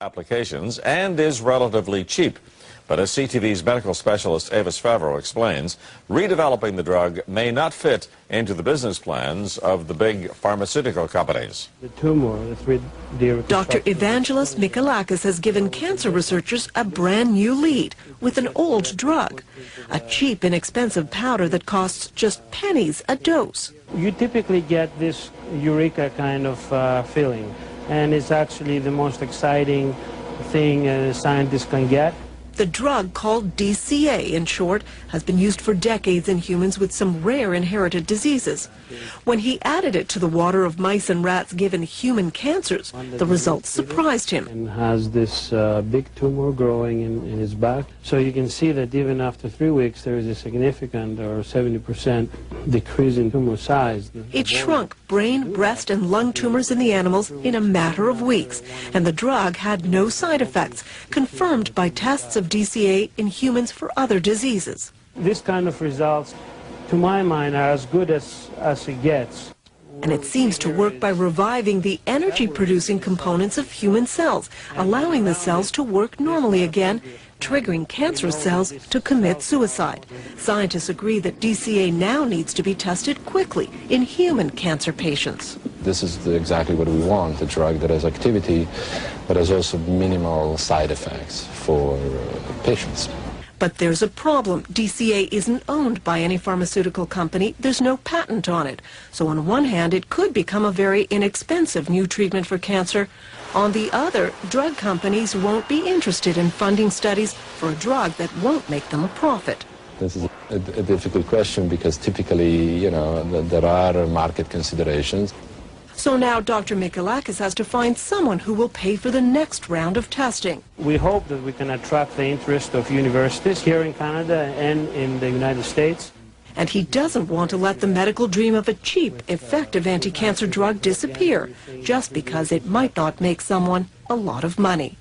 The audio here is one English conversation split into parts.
applications and is relatively cheap. But as CTV's medical specialist Avis Favreau explains, redeveloping the drug may not fit into the business plans of the big pharmaceutical companies. Dr. Evangelos Mikalakis has given cancer researchers a brand new lead with an old drug, a cheap, inexpensive powder that costs just pennies a dose. You typically get this eureka kind of feeling, and it's actually the most exciting thing scientists can get. The drug, called DCA in short, has been used for decades in humans with some rare inherited diseases. When he added it to the water of mice and rats given human cancers, the results surprised him. And has this big tumor growing in his back. So you can see that even after 3 weeks there is a significant or 70% decrease in tumor size. It shrunk brain, breast and lung tumors in the animals in a matter of weeks, and the drug had no side effects, confirmed by tests of DCA in humans for other diseases. This kind of results, to my mind, are as good as it gets. And it seems to work by reviving the energy-producing components of human cells, allowing the cells to work normally again, triggering cancerous cells to commit suicide. Scientists agree that DCA now needs to be tested quickly in human cancer patients. This is exactly what we want, a drug that has activity, but has also minimal side effects for patients. But there's a problem. DCA isn't owned by any pharmaceutical company. There's no patent on it. So on one hand, it could become a very inexpensive new treatment for cancer. On the other, drug companies won't be interested in funding studies for a drug that won't make them a profit. This is a difficult question because typically, there are market considerations. So now Dr. Mikalakis has to find someone who will pay for the next round of testing. We hope that we can attract the interest of universities here in Canada and in the United States. And he doesn't want to let the medical dream of a cheap, effective anti-cancer drug disappear just because it might not make someone a lot of money.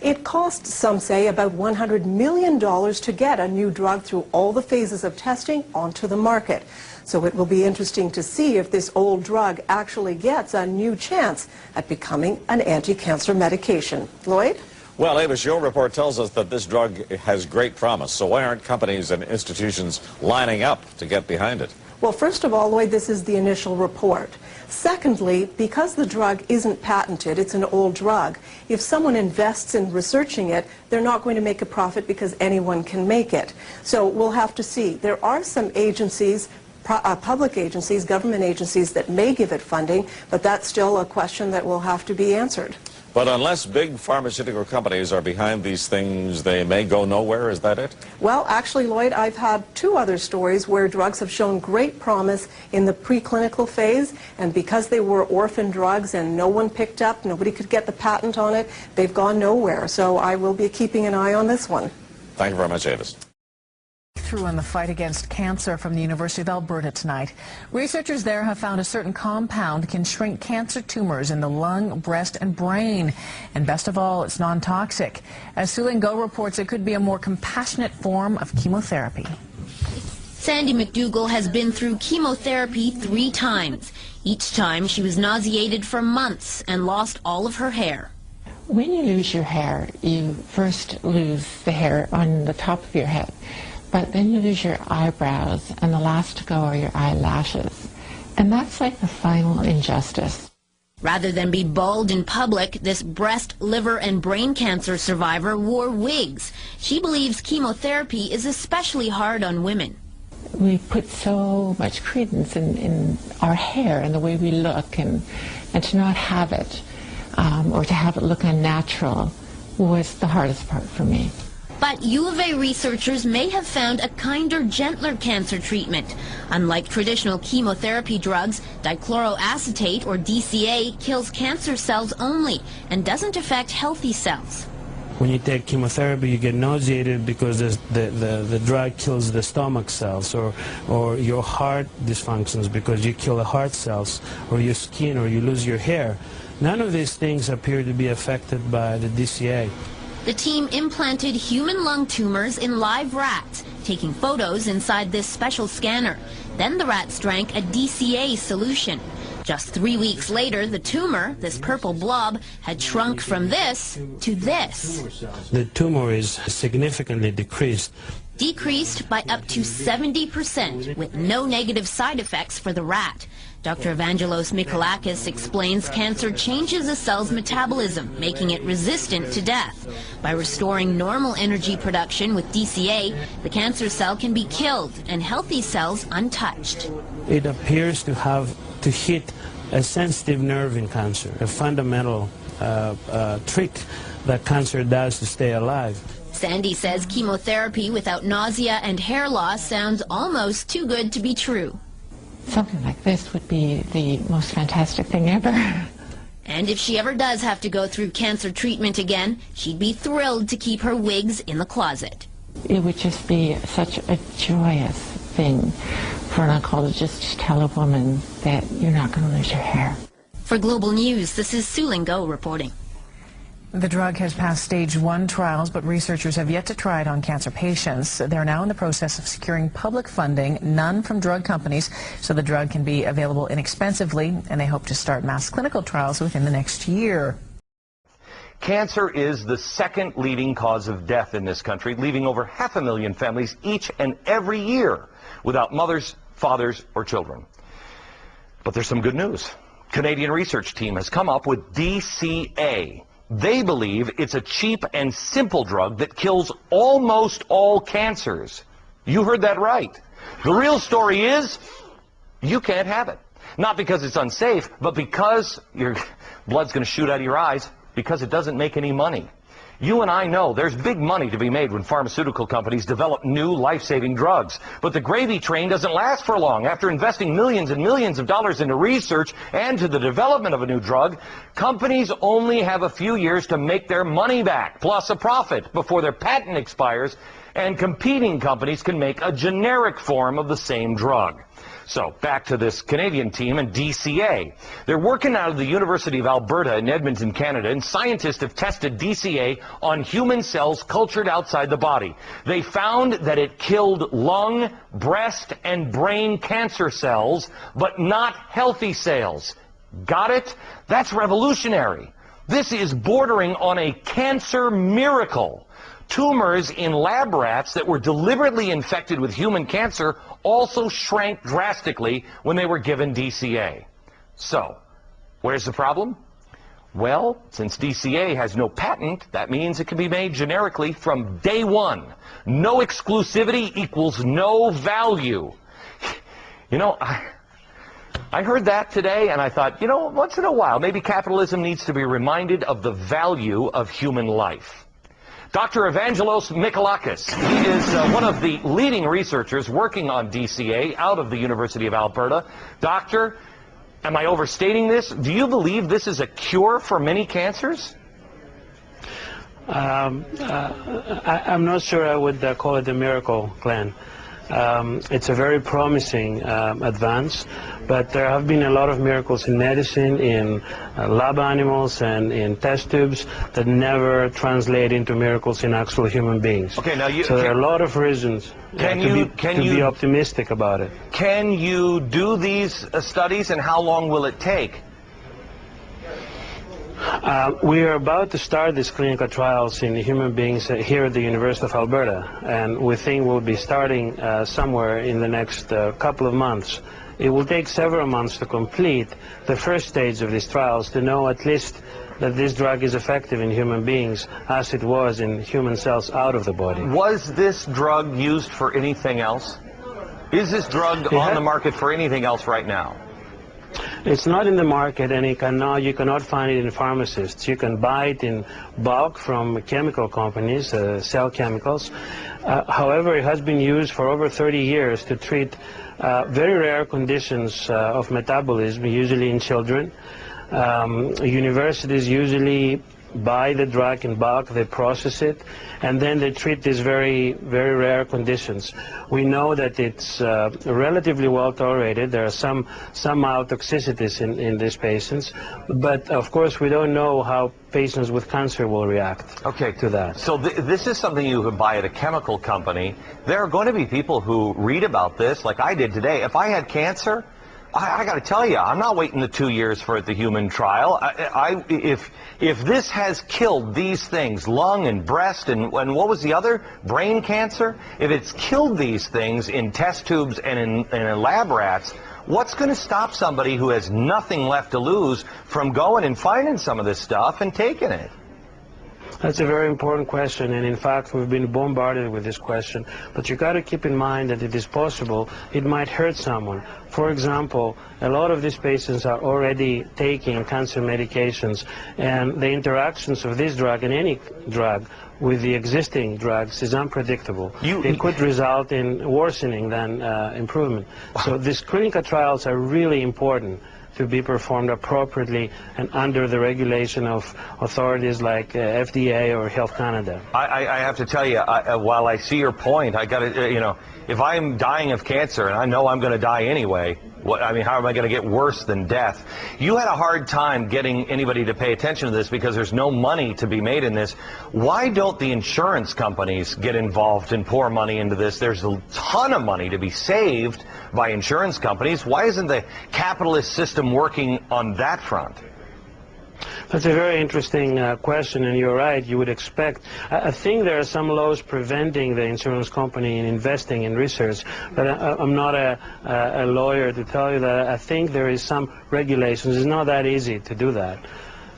It costs, some say, about $100 million to get a new drug through all the phases of testing onto the market. So it will be interesting to see if this old drug actually gets a new chance at becoming an anti-cancer medication. Lloyd? Well, Avis, your report tells us that this drug has great promise. So why aren't companies and institutions lining up to get behind it? Well, first of all, Lloyd, this is the initial report. Secondly, because the drug isn't patented, it's an old drug, if someone invests in researching it, they're not going to make a profit because anyone can make it. So we'll have to see. There are some agencies, public agencies, government agencies that may give it funding, but that's still a question that will have to be answered. But unless big pharmaceutical companies are behind these things, they may go nowhere. Is that it? Well, actually, Lloyd, I've had 2 other stories where drugs have shown great promise in the preclinical phase, and because they were orphan drugs and no one picked up, nobody could get the patent on it, they've gone nowhere. So I will be keeping an eye on this one. Thank you very much, Avis. Through in the fight against cancer from the University of Alberta tonight. Researchers there have found a certain compound can shrink cancer tumors in the lung, breast and brain. And best of all, it's non-toxic. As Suling Go reports, it could be a more compassionate form of chemotherapy. Sandy McDougall has been through chemotherapy 3 times. Each time she was nauseated for months and lost all of her hair. When you lose your hair, you first lose the hair on the top of your head. But then you lose your eyebrows, and the last to go are your eyelashes. And that's like the final injustice. Rather than be bald in public, this breast, liver, and brain cancer survivor wore wigs. She believes chemotherapy is especially hard on women. We put so much credence in our hair and the way we look, and to not have it, or to have it look unnatural, was the hardest part for me. But U of A researchers may have found a kinder, gentler cancer treatment. Unlike traditional chemotherapy drugs, Dichloroacetate, or DCA, kills cancer cells only and doesn't affect healthy cells. When you take chemotherapy, you get nauseated because the drug kills the stomach cells, or your heart dysfunctions because you kill the heart cells, or your skin, or you lose your hair. None of these things appear to be affected by the DCA. The team implanted human lung tumors in live rats, taking photos inside this special scanner. Then the rats drank a DCA solution. Just 3 weeks later, the tumor, this purple blob, had shrunk from this to this. The tumor is significantly decreased Decreased by up to 70% with no negative side effects for the rat. Dr. Evangelos Mikolakis explains cancer changes a cell's metabolism, making it resistant to death. By restoring normal energy production with DCA, the cancer cell can be killed and healthy cells untouched. It appears to hit a sensitive nerve in cancer, a fundamental trick that cancer does to stay alive. Sandy says chemotherapy without nausea and hair loss sounds almost too good to be true. Something like this would be the most fantastic thing ever. And if she ever does have to go through cancer treatment again, she'd be thrilled to keep her wigs in the closet. It would just be such a joyous thing for an oncologist to tell a woman that you're not going to lose your hair. For Global News, this is Sue Lingo reporting. The drug has passed stage 1 trials, but researchers have yet to try it on cancer patients. They're now in the process of securing public funding, none from drug companies, so the drug can be available inexpensively, and they hope to start mass clinical trials within the next year. Cancer is the second leading cause of death in this country, leaving over 500,000 families each and every year without mothers, fathers, or children. But there's some good news. Canadian research team has come up with DCA. They believe it's a cheap and simple drug that kills almost all cancers. You heard that right. The real story is you can't have it. Not because it's unsafe, but because your blood's going to shoot out of your eyes, because it doesn't make any money. You and I know there's big money to be made when pharmaceutical companies develop new life-saving drugs. But the gravy train doesn't last for long. After investing millions and millions of dollars into research and to the development of a new drug, companies only have a few years to make their money back, plus a profit, before their patent expires, and competing companies can make a generic form of the same drug. So, back to this Canadian team and DCA. They're working out of the University of Alberta in Edmonton, Canada, and scientists have tested DCA on human cells cultured outside the body. They found that it killed lung, breast, and brain cancer cells, but not healthy cells. Got it? That's revolutionary. This is bordering on a cancer miracle. Tumors in lab rats that were deliberately infected with human cancer also shrank drastically when they were given DCA. So, where's the problem? Well, since DCA has no patent, that means it can be made generically from day one. No exclusivity equals no value. You know, I heard that today and I thought, you know, once in a while, maybe capitalism needs to be reminded of the value of human life. Dr. Evangelos Mikolakis, he is one of the leading researchers working on DCA out of the University of Alberta. Doctor, am I overstating this? Do you believe this is a cure for many cancers? I'm not sure I would call it a miracle, Glenn. It's a very promising advance, but there have been a lot of miracles in medicine, in lab animals and in test tubes that never translate into miracles in actual human beings. Okay, now so there are a lot of reasons to be optimistic about it. Can you do these studies, and how long will it take? We are about to start these clinical trials in human beings here at the University of Alberta, and we think we'll be starting somewhere in the next couple of months. It will take several months to complete the first stage of these trials to know at least that this drug is effective in human beings as it was in human cells out of the body. Was this drug used for anything else? Is this drug on the market for anything else right now? It's not in the market, and you cannot find it in pharmacists. You can buy it in bulk from chemical companies, cell chemicals. However, it has been used for over 30 years to treat very rare conditions of metabolism, usually in children. Universities usually buy the drug in bulk, they process it, and then they treat these very, very rare conditions. We know that it's relatively well tolerated. There are some mild toxicities in these patients, but of course we don't know how patients with cancer will react to that. So this is something you can buy at a chemical company. There are going to be people who read about this, like I did today. If I had cancer, I got to tell you, I'm not waiting the 2 years for the human trial. If this has killed these things, lung and breast and what was the other? Brain cancer? If it's killed these things in test tubes and in lab rats, what's going to stop somebody who has nothing left to lose from going and finding some of this stuff and taking it? That's a very important question, and in fact we've been bombarded with this question. But you got to keep in mind that it is possible it might hurt someone. For example, a lot of these patients are already taking cancer medications, and the interactions of this drug and any drug with the existing drugs is unpredictable. It could result in worsening than improvement. So these clinical trials are really important to be performed appropriately and under the regulation of authorities like FDA or Health Canada. I have to tell you, while I see your point, I got to, you know, if I'm dying of cancer and I know I'm going to die anyway, I mean, how am I going to get worse than death? You had a hard time getting anybody to pay attention to this because there's no money to be made in this. Why don't the insurance companies get involved and pour money into this? There's a ton of money to be saved by insurance companies. Why isn't the capitalist system working on that front? That's a very interesting question, and you're right. You would expect. I think there are some laws preventing the insurance company in investing in research, but I'm not a lawyer to tell you that. I think there is some regulations. It's not that easy to do that.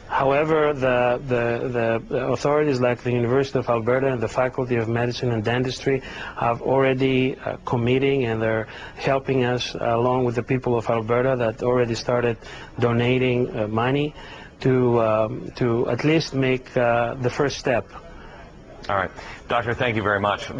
However, the authorities like the University of Alberta and the Faculty of Medicine and Dentistry have already committing, and they're helping us along with the people of Alberta that already started donating money to at least make the first step. All right. Doctor, thank you very much.